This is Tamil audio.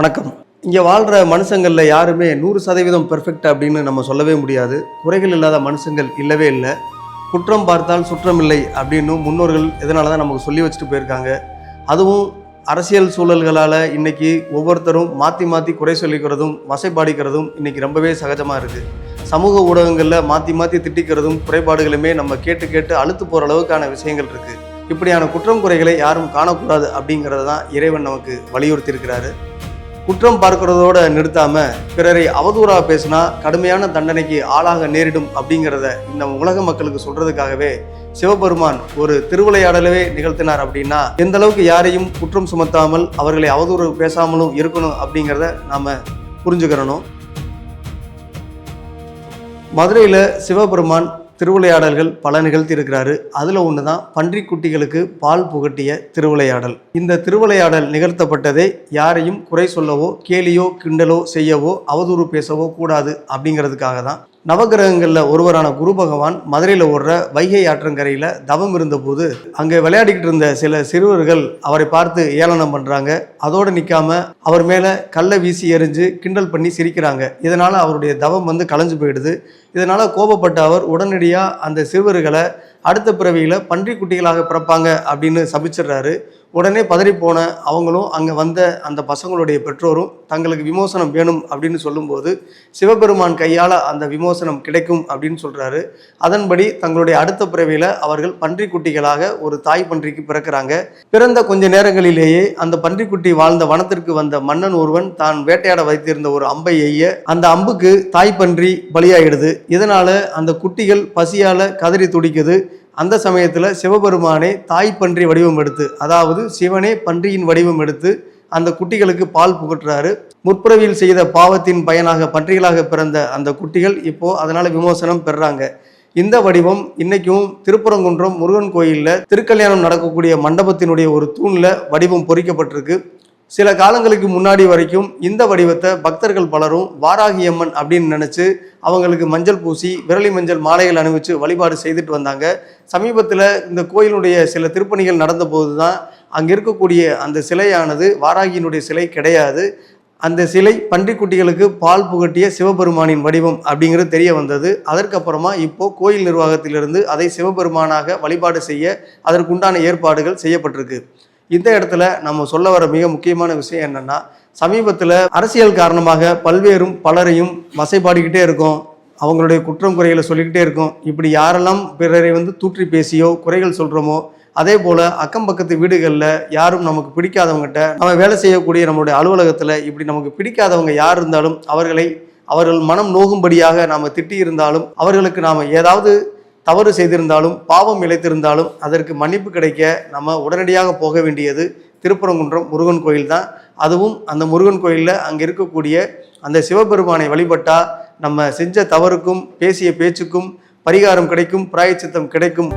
வணக்கம். இங்கே வாழ்கிற மனுஷங்களில் யாருமே 100% பெர்ஃபெக்ட் அப்படின்னு நம்ம சொல்லவே முடியாது. குறைகள் இல்லாத மனுஷங்கள் இல்லவே இல்லை. குற்றம் பார்த்தால் சுற்றம் இல்லை அப்படின்னு முன்னோர்கள் இதனால தான் நமக்கு சொல்லி வச்சுட்டு போயிருக்காங்க. அதுவும் அரசியல் சூழல்களால் இன்றைக்கி ஒவ்வொருத்தரும் மாற்றி மாற்றி குறை சொல்லிக்கிறதும் வசைப்பாடிக்கிறதும் இன்றைக்கி ரொம்பவே சகஜமாக இருக்குது. சமூக ஊடகங்களில் மாற்றி மாற்றி திட்டிக்கிறதும் குறைபாடுகளுமே நம்ம கேட்டு கேட்டு அழுத்து போகிற அளவுக்கான விஷயங்கள் இருக்குது. இப்படியான குற்றம் குறைகளை யாரும் காணக்கூடாது அப்படிங்கிறது தான் இறைவன் நமக்கு வலியுறுத்தி இருக்கிறாரு. குற்றம் பார்க்கிறதோடு நிறுத்தாமல் பிறரை அவதூறாக பேசினா கடுமையான தண்டனைக்கு ஆளாக நேரிடும் அப்படிங்கிறத இந்த உலக மக்களுக்கு சொல்கிறதுக்காகவே சிவபெருமான் ஒரு திருவிளையாடலவே நிகழ்த்தினார். அப்படின்னா எந்த அளவுக்கு யாரையும் குற்றம் சுமத்தாமல் அவர்களை அவதூறு பேசாமலும் இருக்கணும் அப்படிங்கிறத நாம் புரிஞ்சுக்கிறணும். மதுரையில் சிவபெருமான் திருவிளையாடல்கள் பல நிகழ்த்தி இருக்கிறாரு. அதில் ஒன்று தான் பன்றிக்குட்டிகளுக்கு பால் புகட்டிய திருவிளையாடல். இந்த திருவிளையாடல் நிகழ்த்தப்பட்டதே யாரையும் குறை சொல்லவோ கேலியோ கிண்டலோ செய்யவோ அவதூறு பேசவோ கூடாது அப்படிங்கிறதுக்காக தான். நவகிரகங்களில் ஒருவரான குரு பகவான் மதுரையில் ஓடுற வைகை ஆற்றங்கரையில் தவம் இருந்தபோது அங்கே விளையாடிக்கிட்டு இருந்த சில சிறுவர்கள் அவரை பார்த்து ஏளனம் பண்ணுறாங்க. அதோடு நிற்காம அவர் மேலே கல்லை வீசி எறிஞ்சு கிண்டல் பண்ணி சிரிக்கிறாங்க. இதனால் அவருடைய தவம் கலைஞ்சு போயிடுது. இதனால் கோபப்பட்ட அவர் உடனடியாக அந்த சிறுவர்களை அடுத்த பிறவியில் பன்றிக்குட்டிகளாக பிறப்பாங்க அப்படின்னு சபிச்சிடுறாரு. உடனே பதறிப்போன அவங்களும் அங்கே வந்த அந்த பசங்களுடைய பெற்றோரும் தங்களுக்கு விமோசனம் வேணும் அப்படின்னு சொல்லும்போது சிவபெருமான் கையால் அந்த விமோசனம் கிடைக்கும் அப்படின்னு சொல்கிறாரு. அதன்படி தங்களுடைய அடுத்த பிறவியில் அவர்கள் பன்றிக்குட்டிகளாக ஒரு தாய் பன்றிக்கு பிறக்கிறாங்க. பிறந்த கொஞ்ச நேரங்களிலேயே அந்த பன்றிக்குட்டி வாழ்ந்த வனத்திற்கு வந்த மன்னன் ஒருவன் தான் வேட்டையாட வைத்திருந்த ஒரு அம்பை எய்ய அந்த அம்புக்கு தாய் பன்றி பலியாயிடுது. இதனால் அந்த குட்டிகள் பசியால் கதறி துடிக்குது. அந்த சமயத்தில் சிவபெருமானே தாய் பன்றி வடிவம் எடுத்து, அதாவது சிவனே பன்றியின் வடிவம் எடுத்து அந்த குட்டிகளுக்கு பால் புகட்டுறாரு. முற்பிறவியில் செய்த பாவத்தின் பயனாக பன்றிகளாக பிறந்த அந்த குட்டிகள் இப்போ அதனால விமோசனம் பெறாங்க. இந்த வடிவம் இன்னைக்கும் திருப்பரங்குன்றம் முருகன் கோயிலில் திருக்கல்யாணம் நடக்கக்கூடிய மண்டபத்தினுடைய ஒரு தூணில் வடிவம் பொறிக்கப்பட்டிருக்கு. சில காலங்களுக்கு முன்னாடி வரைக்கும் இந்த வடிவத்தை பக்தர்கள் பலரும் வாராகியம்மன் அப்படின்னு நினச்சி அவங்களுக்கு மஞ்சள் பூசி விரலி மஞ்சள் மாலைகள் அணிவிச்சு வழிபாடு செய்துட்டு வந்தாங்க. சமீபத்தில் இந்த கோயிலுடைய சில திருப்பணிகள் நடந்த போது தான் அங்கே இருக்கக்கூடிய அந்த சிலையானது வாராகியினுடைய சிலை கிடையாது. அந்த சிலை பன்றிக்குட்டிகளுக்கு பால் புகட்டிய சிவபெருமானின் வடிவம் அப்படிங்கிறது தெரிய வந்தது. அதற்கப்புறமா இப்போது கோயில் நிர்வாகத்திலிருந்து அதை சிவபெருமானாக வழிபாடு செய்ய அதற்குண்டான ஏற்பாடுகள் செய்யப்பட்டிருக்கு. இந்த இடத்துல நம்ம சொல்ல வர மிக முக்கியமான விஷயம் என்னன்னா, சமீபத்தில் அரசியல் காரணமாக பலரையும் வசைப்பாடிக்கிட்டே இருக்கோம், அவங்களுடைய குற்றம் குறைகளை சொல்லிக்கிட்டே இருக்கோம். இப்படி யாரெல்லாம் பிறரை தூற்றி பேசியோ குறைகள் சொல்கிறோமோ, அதே போல் அக்கம் பக்கத்து வீடுகளில் யாரும் நமக்கு பிடிக்காதவங்ககிட்ட நம்ம வேலை செய்யக்கூடிய நம்மளுடைய அலுவலகத்தில் இப்படி நமக்கு பிடிக்காதவங்க யார் இருந்தாலும் அவர்கள் மனம் நோகும்படியாக நாம் திட்டி இருந்தாலும், அவர்களுக்கு நாம் ஏதாவது தவறு செய்திருந்தாலும் பாவம் இழைத்திருந்தாலும் அதற்கு மன்னிப்பு கிடைக்க நம்ம உடனடியாக போக வேண்டியது திருப்பரங்குன்றம் முருகன் கோயில் தான். அதுவும் அந்த முருகன் கோயிலில் அங்கே இருக்கக்கூடிய அந்த சிவபெருமானை வழிபட்டால் நம்ம செஞ்ச தவறுக்கும் பேசிய பேச்சுக்கும் பரிகாரம் கிடைக்கும், பிராயச்சித்தம் கிடைக்கும்.